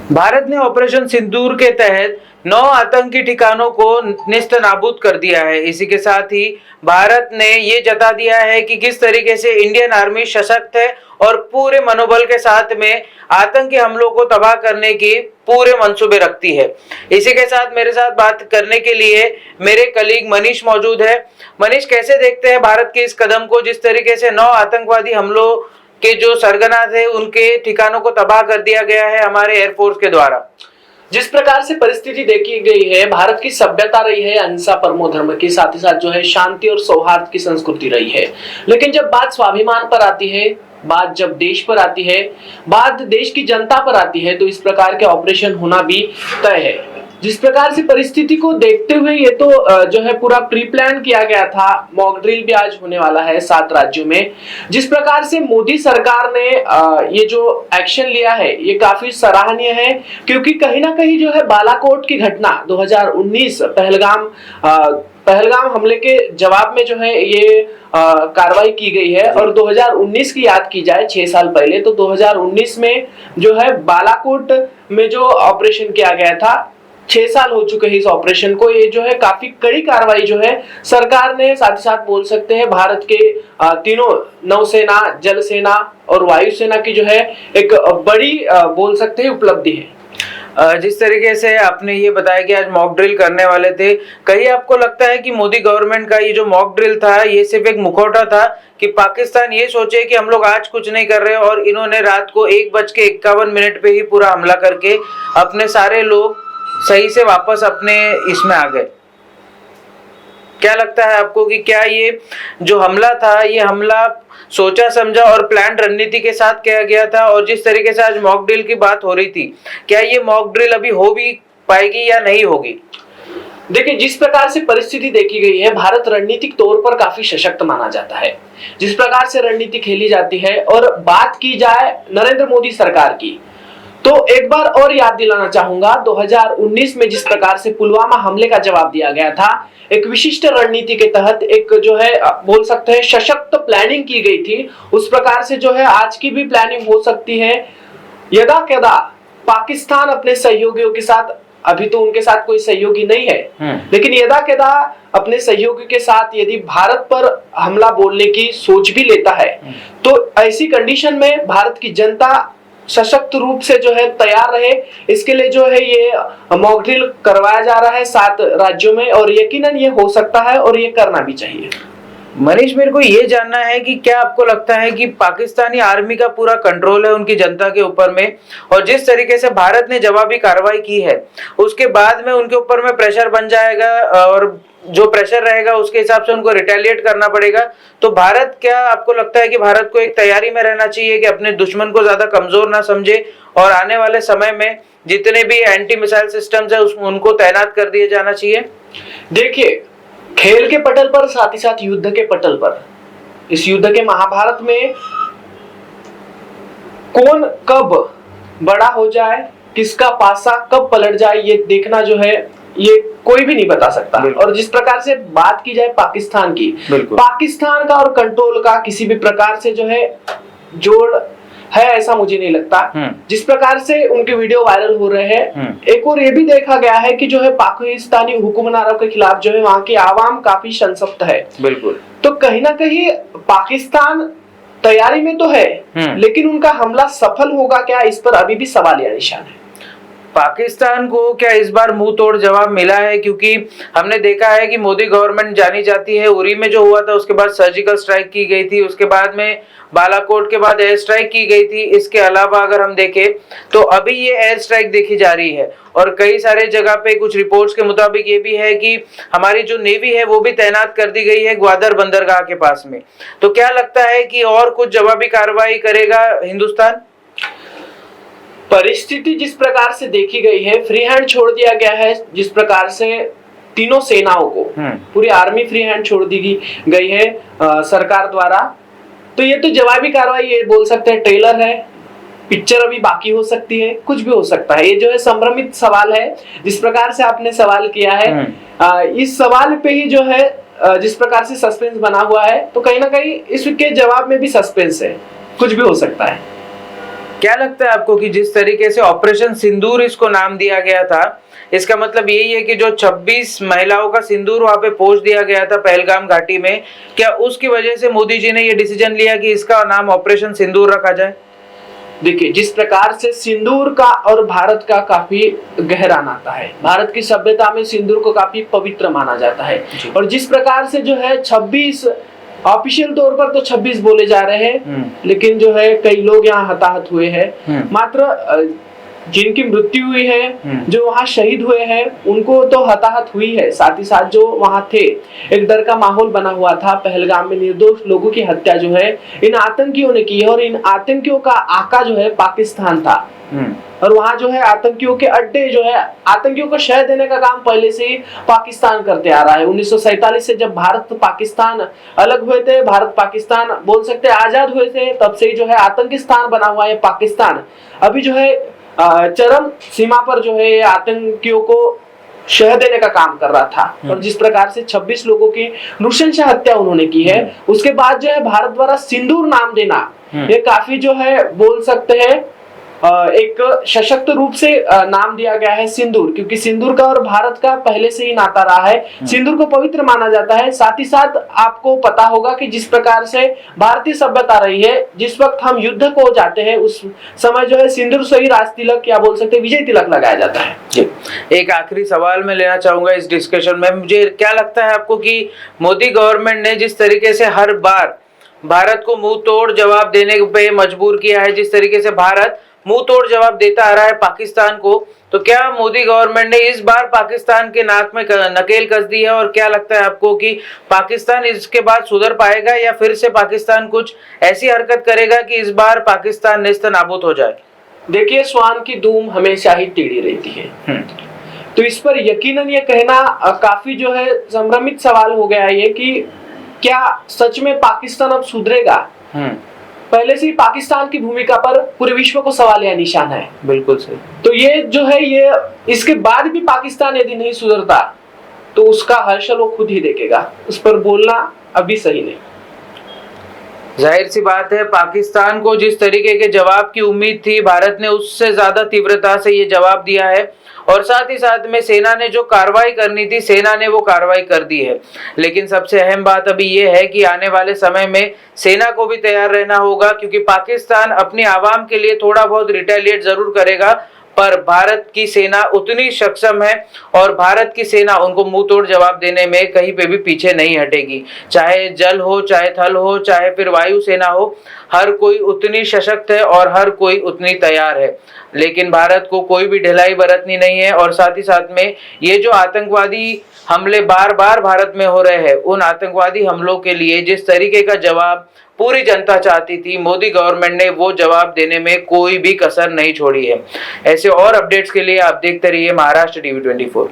भारत ने ऑपरेशन सिंदूर के तहत 9 आतंकी ठिकानों को नेस्तनाबूद कर दिया है। इसी के साथ ही भारत ने ये जता दिया है कि किस तरीके से इंडियन आर्मी सशक्त है और पूरे मनोबल के साथ में आतंकी हमलों को तबाह करने की पूरे मंसूबे रखती है। इसी के साथ मेरे साथ बात करने के लिए मेरे कलीग मनीष मौजूद है। मनीष, कैसे देखते हैं भारत के इस कदम को, जिस तरीके से 9 आतंकवादी हमलों के जो सरगना थे उनके ठिकानों को तबाह कर दिया गया है हमारे एयरफोर्स के द्वारा। जिस प्रकार से परिस्थिति देखी गई है, भारत की सभ्यता रही है अहिंसा परमो धर्म की, साथ ही साथ जो है शांति और सौहार्द की संस्कृति रही है। लेकिन जब बात स्वाभिमान पर आती है, बात जब देश पर आती है, बात देश की जनता पर आती है, तो इस प्रकार के ऑपरेशन होना भी तय है। जिस प्रकार से परिस्थिति को देखते हुए ये तो जो है पूरा प्री प्लान किया गया था। मॉक ड्रिल भी आज होने वाला है 7 राज्यों में। जिस प्रकार से मोदी सरकार ने ये जो एक्शन लिया है ये काफी सराहनीय है, क्योंकि कहीं ना कहीं जो है बालाकोट की घटना 2019 पहलगाम हमले के जवाब में जो है ये कार्रवाई की गई है। और 2019 की याद की जाए 6 साल पहले, तो 2019 में जो है बालाकोट में जो ऑपरेशन किया गया था, 6 साल हो चुके हैं इस ऑपरेशन को। ये जो है काफी कड़ी कार्रवाई जो है सरकार ने, साथ ही साथ बोल सकते हैं भारत के तीनों नौसेना, जल सेना और वायुसेना की जो है एक बड़ी बोल सकते हैं उपलब्धि है। जिस तरीके से आपने ये बताया कि आज मॉक ड्रिल करने वाले थे, कहीं आपको लगता है कि मोदी गवर्नमेंट का ये जो मॉक ड्रिल था ये सिर्फ एक मुखौटा था कि पाकिस्तान ये सोचे कि हम लोग आज कुछ नहीं कर रहे और इन्होंने रात को 1:51 पे ही पूरा हमला करके अपने सारे लोग सही से वापस अपने इसमें आ गए? क्या लगता है आपको कि क्या ये जो हमला था, ये हमला सोचा समझा और प्लान रणनीति के साथ किया गया था? और जिस तरीके से आज मॉक ड्रिल की बात हो रही थी, क्या ये मॉक ड्रिल अभी हो भी पाएगी या नहीं होगी? देखिए, जिस प्रकार से परिस्थिति देखी गई है, भारत रणनीतिक तौर पर काफी सशक्त माना जाता है। जिस प्रकार से रणनीति खेली जाती है, और बात की जाए नरेंद्र मोदी सरकार की, तो एक बार और याद दिलाना चाहूंगा 2019 में जिस प्रकार से पुलवामा हमले का जवाब दिया गया था, एक विशिष्ट रणनीति के तहत एक जो है बोल सकते हैं सशक्त प्लानिंग की गई थी। उस प्रकार से जो है आज की भी प्लानिंग हो सकती है। यदा कदा पाकिस्तान अपने सहयोगियों के साथ, अभी तो उनके साथ कोई सहयोगी नहीं है, लेकिन यदा कदा अपने सहयोगी के साथ यदि भारत पर हमला बोलने की सोच भी लेता है, तो ऐसी कंडीशन में भारत की जनता सशक्त रूप से जो है तैयार रहे, इसके लिए जो है ये मॉक ड्रिल करवाया जा रहा है 7 राज्यों में, और यकीनन ये हो सकता है और ये करना भी चाहिए। मनीष, मेरे को ये जानना है कि क्या आपको लगता है कि पाकिस्तानी आर्मी का पूरा कंट्रोल है उनकी जनता के ऊपर में, और जिस तरीके से भारत ने जवाबी कार्रवाई की है उसके बाद में उनके ऊपर में प्रेशर बन जाएगा, और जो प्रेशर रहेगा उसके हिसाब से उनको रिटेलिएट करना पड़ेगा? तो भारत, क्या आपको लगता है कि भारत को एक तैयारी में रहना चाहिए कि अपने दुश्मन को ज्यादा कमजोर ना समझे और आने वाले समय में जितने भी एंटी मिसाइल सिस्टम्स है उनको तैनात कर दिए जाना चाहिए? देखिए, खेल के पटल पर, साथ ही साथ युद्ध के पटल पर, इस युद्ध के महाभारत में कौन कब बड़ा हो जाए, किसका पासा कब पलट जाए, ये देखना जो है ये कोई भी नहीं बता सकता। और जिस प्रकार से बात की जाए पाकिस्तान की, पाकिस्तान का और कंट्रोल का किसी भी प्रकार से जो है जोड़ है ऐसा मुझे नहीं लगता। जिस प्रकार से उनके वीडियो वायरल हो रहे हैं, एक और ये भी देखा गया है कि जो है पाकिस्तानी हुक्मरानों के खिलाफ जो है वहां की आवाम काफी संतप्त है। बिल्कुल। तो कहीं ना कहीं पाकिस्तान तैयारी में तो है, लेकिन उनका हमला सफल होगा क्या, इस पर अभी भी सवाल या निशान है। पाकिस्तान को क्या इस बार मुंह तोड़ जवाब मिला है? क्योंकि हमने देखा है कि मोदी गवर्नमेंट जानी जाती है, उरी में जो हुआ था उसके बाद सर्जिकल स्ट्राइक की गई थी, उसके बाद में बालाकोट के बाद एयर स्ट्राइक की गई थी। इसके अलावा अगर हम देखें तो अभी ये एयर स्ट्राइक देखी जा रही है, और कई सारे जगह पे कुछ रिपोर्ट्स के मुताबिक ये भी है कि हमारी जो नेवी है वो भी तैनात कर दी गई है ग्वादर बंदरगाह के पास में। तो क्या लगता है कि और कुछ जवाबी कार्रवाई करेगा हिंदुस्तान? परिस्थिति जिस प्रकार से देखी गई है, फ्री हैंड छोड़ दिया गया है। जिस प्रकार से तीनों सेनाओं को, पूरी आर्मी फ्री हैंड छोड़ दी गई है सरकार द्वारा, तो ये तो जवाबी कार्रवाई ये बोल सकते हैं, ट्रेलर है, पिक्चर अभी बाकी हो सकती है, कुछ भी हो सकता है। ये जो है संभ्रमित सवाल है जिस प्रकार से आपने सवाल किया है। इस सवाल पे ही जो है जिस प्रकार से सस्पेंस बना हुआ है, तो कहीं ना कहीं इसके जवाब में भी सस्पेंस है, कुछ भी हो सकता है। क्या लगता है आपको कि जिस तरीके से ऑपरेशन सिंदूर इसको नाम दिया गया था, इसका मतलब यही है कि जो 26 महिलाओं का सिंदूर वहां पे पोंछ दिया गया था पहलगाम घाटी में, क्या उसकी वजह से मोदी जी ने ये डिसीजन लिया कि इसका नाम ऑपरेशन सिंदूर रखा जाए? देखिए, जिस प्रकार से सिंदूर का और भारत का काफी गहरा नाता है, भारत की सभ्यता में सिंदूर को काफी पवित्र माना जाता है। और जिस प्रकार से जो है 26 ऑफिशियल तौर पर तो 26 बोले जा रहे हैं, लेकिन जो है कई लोग यहाँ हताहत हुए हैं। मात्र जिनकी मृत्यु हुई है, जो वहाँ शहीद हुए हैं, उनको तो हताहत हुई है, साथ ही साथ जो वहाँ थे, एक डर का माहौल बना हुआ था। पहलगाम में निर्दोष लोगों की हत्या जो है इन आतंकियों ने की है, और इन आतंकियों का आका जो है पाकिस्तान था। और वहाँ जो है आतंकियों के अड्डे जो है, आतंकियों को शह देने का काम पहले से ही पाकिस्तान करते आ रहा है। 1947 से जब भारत पाकिस्तान अलग हुए थे, भारत पाकिस्तान बोल सकते हैं आजाद हुए थे, तब से ही जो है आतंकिस्तान बना हुआ है पाकिस्तान। अभी जो है चरम सीमा पर जो है आतंकियों को शह देने का काम कर रहा था। और जिस प्रकार से 26 लोगों की नृशंस हत्या उन्होंने की है, उसके बाद जो है भारत द्वारा सिंदूर नाम देना, ये काफी जो है बोल सकते हैं एक सशक्त रूप से नाम दिया गया है सिंदूर, क्योंकि सिंदूर का और भारत का पहले से ही नाता रहा है। सिंदूर को पवित्र माना जाता है। साथ ही साथ आपको पता होगा कि जिस प्रकार से भारतीय सभ्यता रही है, जिस वक्त हम युद्ध को जाते हैं उस समय जो है सिंदूर से ही राज तिलक, या बोल सकते हैं विजय तिलक लगाया जाता है। जी, एक आखिरी सवाल मैं लेना चाहूंगा इस डिस्कशन में। मुझे क्या लगता है आपको कि मोदी गवर्नमेंट ने जिस तरीके से हर बार भारत को मुंह तोड़ जवाब देने पे मजबूर किया है, जिस तरीके से भारत मुंह तोड़ जवाब देता आ रहा है पाकिस्तान को, तो क्या मोदी गवर्नमेंट ने इस बार पाकिस्तान के नाक में नकेल कस दी है? और क्या लगता है आपको कि पाकिस्तान इसके बाद सुधर पाएगा, या फिर से पाकिस्तान कुछ ऐसी हरकत करेगा कि इस बार पाकिस्तान नेस्तनाबूद हो जाए? देखिए, स्वान की धूम हमेशा ही टेढ़ी रहती है, तो इस पर यकीनन ये कहना काफी जो है संभ्रमित सवाल हो गया है कि क्या सच में पाकिस्तान अब सुधरेगा? पहले से ही पाकिस्तान की भूमिका पर पूरे विश्व को सवाल या निशान है। बिल्कुल सही। तो ये जो है, ये इसके बाद भी पाकिस्तान यदि नहीं सुधरता तो उसका हर्षल वो खुद ही देखेगा, उस पर बोलना अभी सही नहीं। जाहिर सी बात है, पाकिस्तान को जिस तरीके के जवाब की उम्मीद थी, भारत ने उससे ज्यादा तीव्रता से ये जवाब दिया है। और साथ ही साथ में सेना ने जो कार्रवाई करनी थी, सेना ने वो कार्रवाई कर दी है। लेकिन सबसे अहम बात अभी ये है कि आने वाले समय में सेना को भी तैयार रहना होगा, क्योंकि पाकिस्तान अपनी आवाम के लिए थोड़ा बहुत रिटेलिएट जरूर करेगा, पर भारत की सेना उतनी सक्षम है और भारत की सेना उनको मुंह तोड़ जवाब देने में कहीं पे भी पीछे नहीं हटेगी। चाहे जल हो, चाहे थल हो, चाहे फिर वायु सेना हो, हर कोई उतनी सशक्त है और हर कोई उतनी तैयार है। लेकिन भारत को कोई भी ढिलाई बरतनी नहीं है। और साथ ही साथ में ये जो आतंकवादी हमले बार बार भारत में हो रहे हैं, उन आतंकवादी हमलों के लिए जिस तरीके का जवाब पूरी जनता चाहती थी, मोदी गवर्नमेंट ने वो जवाब देने में कोई भी कसर नहीं छोड़ी है। ऐसे और अपडेट्स के लिए आप देखते रहिए महाराष्ट्र टीवी 24।